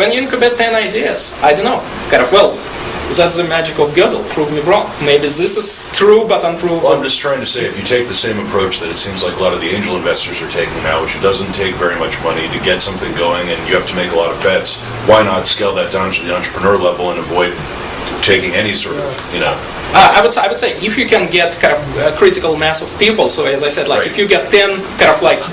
when you incubate 10 ideas, I don't know, that's the magic of Gödel. Prove me wrong. Maybe this is true, but unproven. Well, I'm just trying to say, if you take the same approach that it seems like a lot of the angel investors are taking now, which it doesn't take very much money to get something going, and you have to make a lot of bets, why not scale that down to the entrepreneur level and avoid taking any sort of, I would say if you can get a critical mass of people, so as I said, Right. if you get 10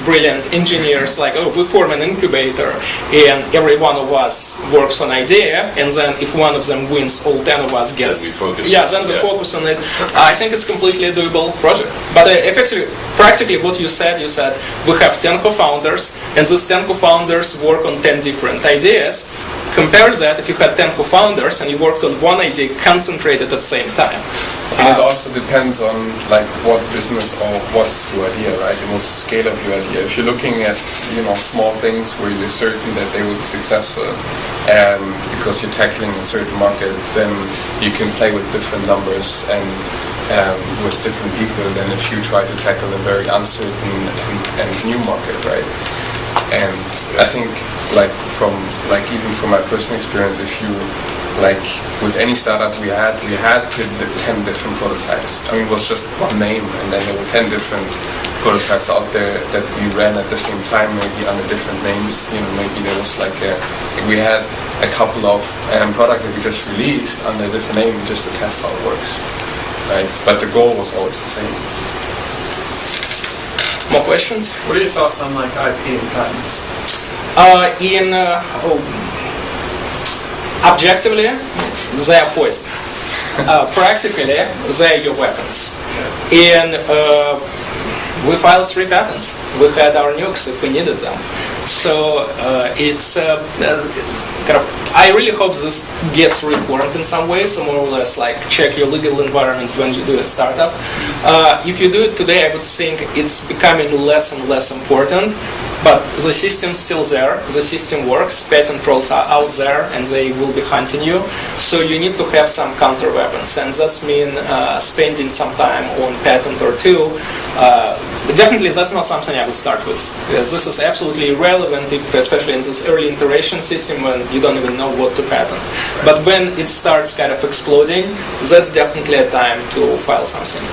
brilliant engineers, we form an incubator and every one of us works on idea, and then if one of them wins, all 10 of us gets... Then we focus. Then we focus on it. I think it's completely a doable project. But effectively, practically what you said we have 10 co-founders, and these 10 co-founders work on 10 different ideas. Compare that if you had 10 co-founders and you worked on one idea concentrated at the same time. And it also depends on what business or what's your idea, right? And what's the scale of your idea. If you're looking at small things where you're certain that they will be successful, because you're tackling a certain market, then you can play with different numbers and with different people than if you try to tackle a very uncertain and new market, right? And I think even from my personal experience, if you with any startup we had 10 different prototypes. I mean, it was just one name, and then there were 10 different prototypes out there that we ran at the same time, maybe under different names. Maybe there was we had a couple of products that we just released under a different name just to test how it works, right? But the goal was always the same. More questions? What are your thoughts on IP and patents? Objectively, they are poison. Practically, they are your weapons. And we filed 3 patents. We had our nukes if we needed them. So it's I really hope this gets reformed in some way. So more or less check your legal environment when you do a startup. If you do it today, I would think it's becoming less and less important. But the system's still there. The system works. Patent trolls are out there, and they will be hunting you. So you need to have some counter weapons, and that's mean spending some time on patent or two. Definitely, that's not something I would start with. This is absolutely irrelevant, especially in this early iteration system when you don't even know what to patent. But when it starts exploding, that's definitely a time to file something.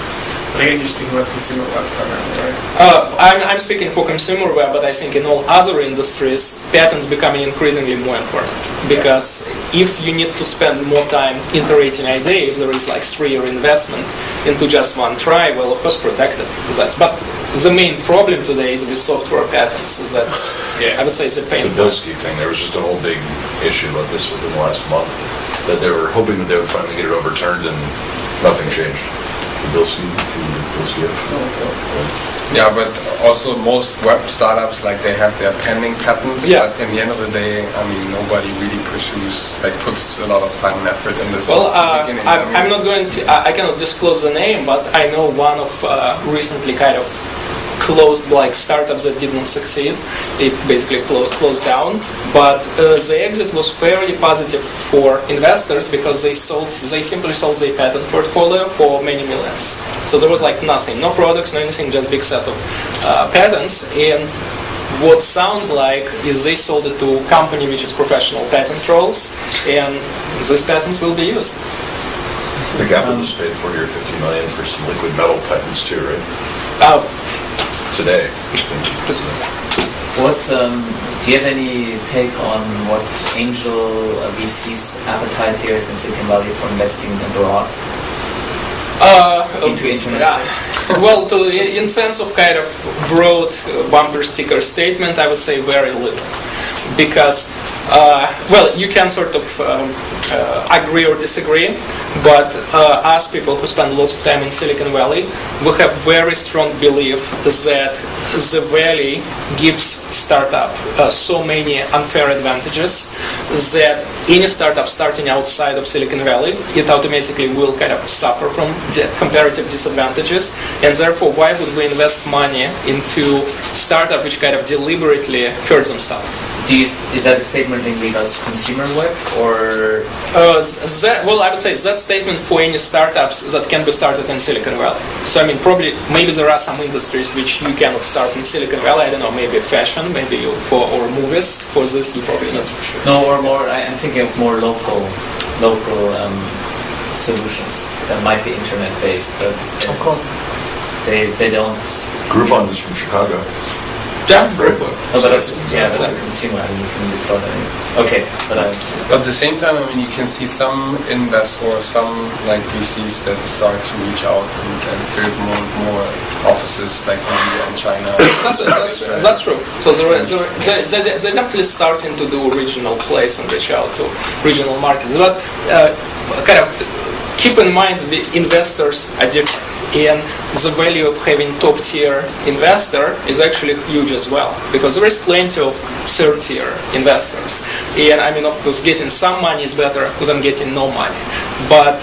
Again, you're speaking about consumer web primarily, right? I'm speaking for consumer web, but I think in all other industries, patents becoming increasingly more important. Because if you need to spend more time iterating idea, if there is 3-year investment into just one try, well, of course, protect it. But the main problem today is with software patents. That's, I would say, it's a pain point. The Bilski thing, there was just a whole big issue about this within the last month, that they were hoping that they would finally get it overturned, and nothing changed. Yeah, but also most web startups, they have their pending patents, but in the end of the day, I mean, nobody really puts a lot of time and effort in this. Well, I'm not going to, I cannot disclose the name, but I know one of recently closed startups that did not succeed. It basically closed down, but the exit was fairly positive for investors because they simply sold their patent portfolio for many millions. So there was nothing, no products, no anything, just big set of patents. And what sounds like is they sold it to a company which is professional patent trolls, and these patents will be used. I think Apple just paid 40 or 50 million for some liquid metal patents too, right? Today. What do you have any take on what angel VC's appetite here is in Silicon Valley for investing abroad into internet? Well, in sense of broad bumper sticker statement, I would say very little, because you can sort of agree or disagree, but as people who spend lots of time in Silicon Valley, we have very strong belief that the valley gives startup so many unfair advantages that any startup starting outside of Silicon Valley, it automatically will suffer from comparative disadvantages, and therefore why would we invest money into startup which deliberately hurt themselves? Is that a statement in regards to consumer web, or? Well, I would say that statement for any startups that can be started in Silicon Valley. So I mean, maybe there are some industries which you cannot start in Silicon Valley. I don't know, maybe fashion, maybe or movies. For this, you probably not. No, or more. I'm thinking of more local solutions that might be internet based, but they don't. Groupon is from Chicago. Yeah, Groupon. Oh, but that's a consumer. I mean, you can deploy that. Okay, but at the same time, I mean, you can see some investors, some like VCs that start to reach out and build more and more offices like India and China. That's true. So they're definitely starting to do regional plays and reach out to regional markets. But kind of keep in mind the investors are different, and the value of having top-tier investor is actually huge as well, because there is plenty of third-tier investors. And I mean, of course, getting some money is better than getting no money. But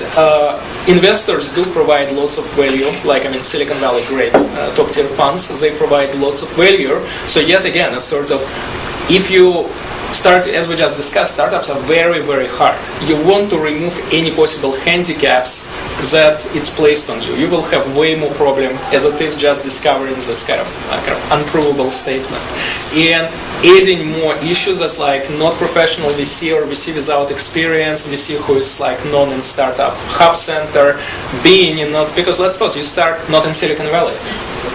investors do provide lots of value, like, I mean, Silicon Valley, great top-tier funds, they provide lots of value. So yet again, it's sort of, if you start, as we just discussed, startups are very, very hard. You want to remove any possible handicaps that it's placed on you. You will have way more problem as it is just discovering this kind of unprovable statement. And adding more issues as like not professional VC or VC without experience, VC who is like non in startup hub center, being in not, because let's suppose you start not in Silicon Valley.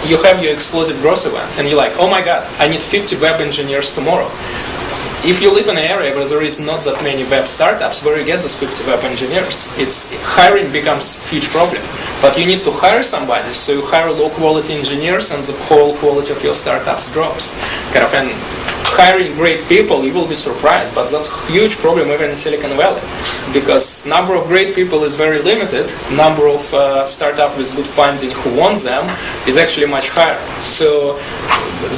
You have your explosive growth event and you're like, oh my God, I need 50 web engineers tomorrow. If you live in an area where there is not that many web startups, where you get those 50 web engineers? Hiring becomes a huge problem. But you need to hire somebody, so you hire low quality engineers and the whole quality of your startups drops. And hiring great people, you will be surprised, but that's a huge problem even in Silicon Valley, because number of great people is very limited, number of startups with good funding who want them is actually much higher. So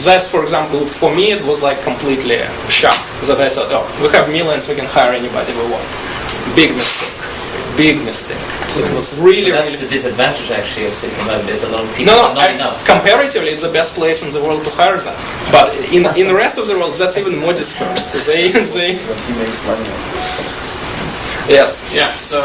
that's, for example, for me it was like completely a shock that I thought, oh, we have millions, we can hire anybody we want. Big mistake. Big mistake. It was really, that's the disadvantage actually of Silicon Valley. There's a lot of people, not enough. Comparatively, it's the best place in the world to hire them. But in the rest of the world, that's even more dispersed. They But he makes money. Yes. Yeah. So,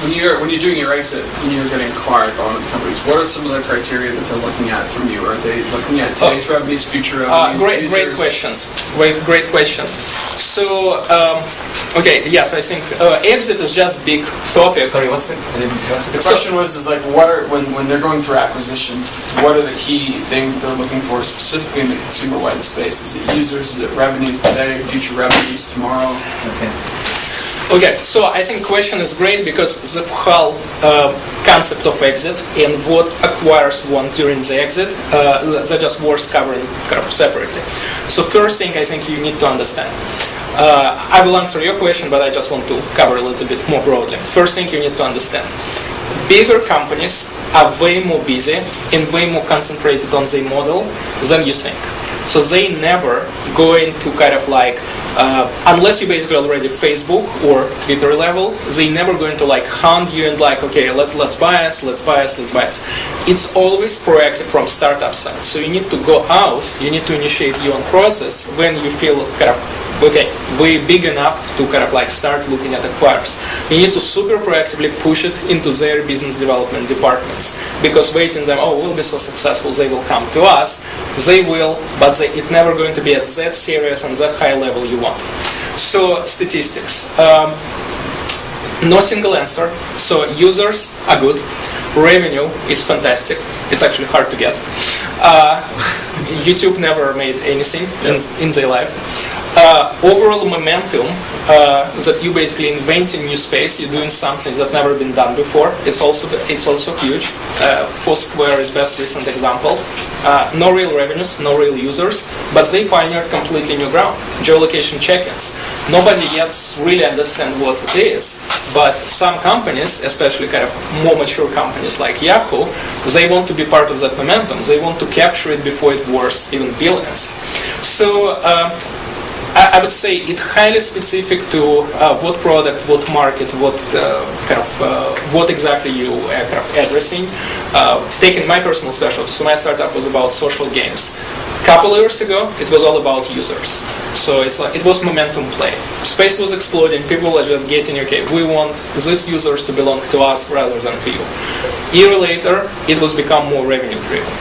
when you're doing your exit, when you're getting acquired by one of the companies, what are some of the criteria that they're looking at from you? Are they looking at today's revenues, future revenues? Great questions. Great question. So, okay, yes, I think exit is just big topic. Sorry, what's the question was like, when they're going through acquisition, what are the key things that they're looking for specifically in the consumer web space? Is it users? Is it revenues today? Future revenues tomorrow? Okay, so I think question is great because the whole concept of exit and what acquirers want during the exit, they're just worth covering kind of separately. So first thing I think you need to understand. I will answer your question, but I just want to cover a little bit more broadly. First thing you need to understand. Bigger companies are way more busy and way more concentrated on their model than you think. So they never going to kind of like, unless you basically already Facebook or Twitter level, they never going to like hunt you and like, okay, let's buy us. It's always proactive from startup side. So you need to go out, you need to initiate your own process when you feel kind of, okay, we're big enough to kind of like start looking at acquirers. You need to super proactively push it into their business development departments, because waiting them, oh, we'll be so successful, they will come to us. They will, but it's never going to be at that serious and that high level you want. So statistics. No single answer. So users are good. Revenue is fantastic. It's actually hard to get. YouTube never made anything in their life. Overall momentum, that you basically invent a new space, you're doing something that's never been done before. It's also huge. Foursquare is best recent example. No real revenues, no real users, but they pioneered completely new ground. Geolocation check-ins. Nobody yet really understands what it is, but some companies, especially kind of more mature companies like Yahoo, they want to be part of that momentum. They want to capture it before it worth even billions. So I would say it's highly specific to what product, what market, what what exactly you kind of addressing. Taking my personal specialty, so my startup was about social games. Couple years ago, it was all about users. So it's like it was momentum play. Space was exploding. People were just getting, okay, we want these users to belong to us rather than to you. Year later, it was become more revenue driven.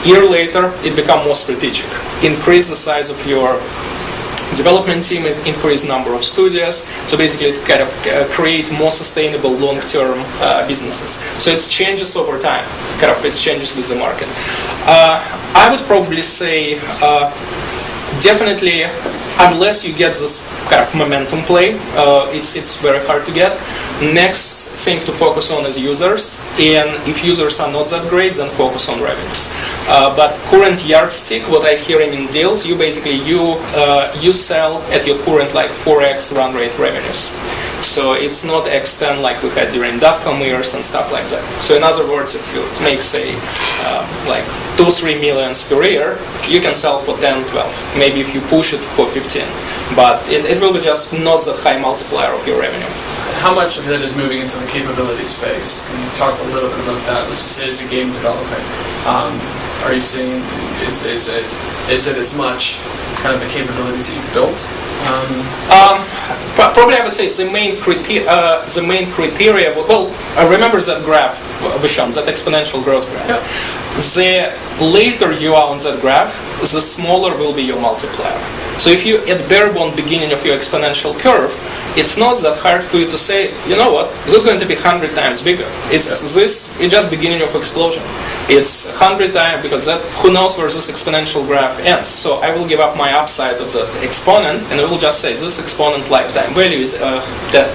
Year later, it become more strategic. Increase the size of your development team, increase number of studios. So basically, it kind of create more sustainable long-term businesses. So it changes over time. Kind of it changes with the market. I would probably say definitely, unless you get this kind of momentum play, it's very hard to get. Next thing to focus on is users, and if users are not that great, then focus on revenues. But current yardstick, what I'm hearing in deals, you basically you sell at your current like 4x run rate revenues. So it's not X10 like we had during .com years and stuff like that. So in other words, if you make say like 2-3 millions per year, you can sell for 10, 12. Maybe if you push it for 15, but it will be just not that high multiplier of your revenue. How much of that is moving into the capability space? Because you talked a little bit about that, which is a game development. Are you seeing is it as much kind of the capabilities that you've built? Probably I would say the main criteria. Well, I remember that graph, Visham, that exponential growth graph. Yeah. The later you are on that graph, the smaller will be your multiplier. So if you at bare bone beginning of your exponential curve, it's not that hard for you to say, you know what, this is going to be 100 times bigger. It's just beginning of explosion. It's 100 times, because that who knows where this exponential graph ends. So I will give up my upside of that exponent, and I will just say this exponent lifetime value is that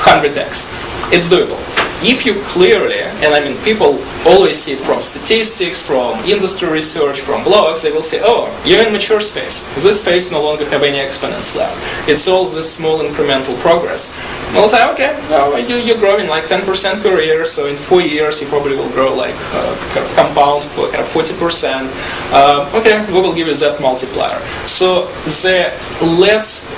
100x. It's doable. If you clearly, and I mean people always see it from statistics, from industry research, from blogs, they will say, oh, you're in mature space. This space no longer have any exponents left. It's all this small incremental progress. And I'll say, okay, well, you're growing like 10% per year, so in 4 years you probably will grow like kind of compound for kind of 40%. Okay, we will give you that multiplier. So the less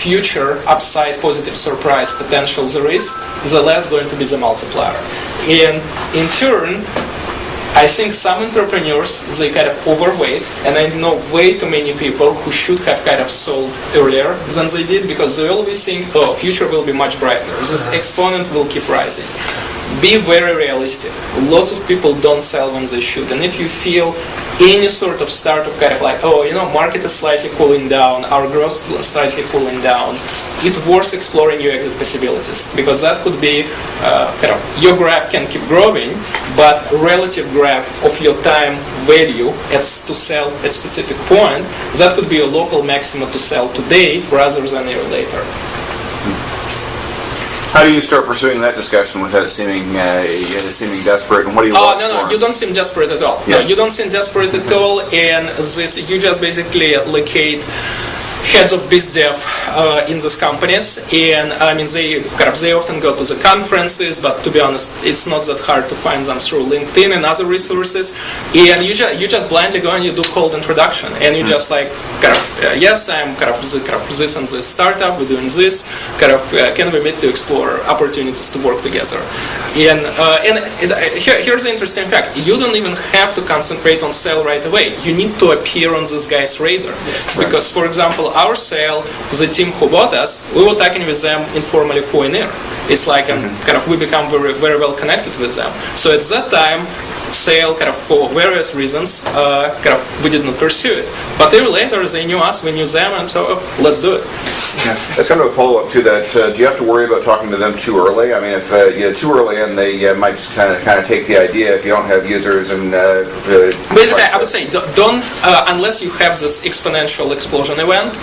future upside positive surprise potential there is, the less going to be the multiplier. And in turn, I think some entrepreneurs, they kind of overweight, and I know way too many people who should have kind of sold earlier than they did, because they always think, oh, future will be much brighter. This exponent will keep rising. Be very realistic. Lots of people don't sell when they should, and if you feel any sort of start of kind of like, oh, you know, market is slightly cooling down, our growth is slightly cooling down, it's worth exploring your exit possibilities, because that could be kind of your graph can keep growing, but relative graph of your time value to sell at specific point, that could be a local maximum to sell today rather than a year later. How do you start pursuing that discussion without seeming desperate? And what do you watch no, for? you don't seem desperate at all. Yes. No, you don't seem desperate at all, and you just basically locate heads of biz dev in these companies, and I mean they often go to the conferences, but to be honest, it's not that hard to find them through LinkedIn and other resources. And you just blindly go and you do cold introduction, and you just like yes, I'm this and this startup, we're doing this. Can we meet to explore opportunities to work together? And here's the interesting fact: you don't even have to concentrate on sale right away. You need to appear on this guy's radar, because for example, our sale, the team who bought us, we were talking with them informally for a year. It's like we become very, very well connected with them. So at that time, sale for various reasons, we did not pursue it. But a year later, they knew us, we knew them, and so let's do it. Yeah. That's kind of a follow-up to that. Do you have to worry about talking to them too early? I mean, if you're too early, and they might just kind of take the idea if you don't have users and. Basically, I would say don't unless you have this exponential explosion event.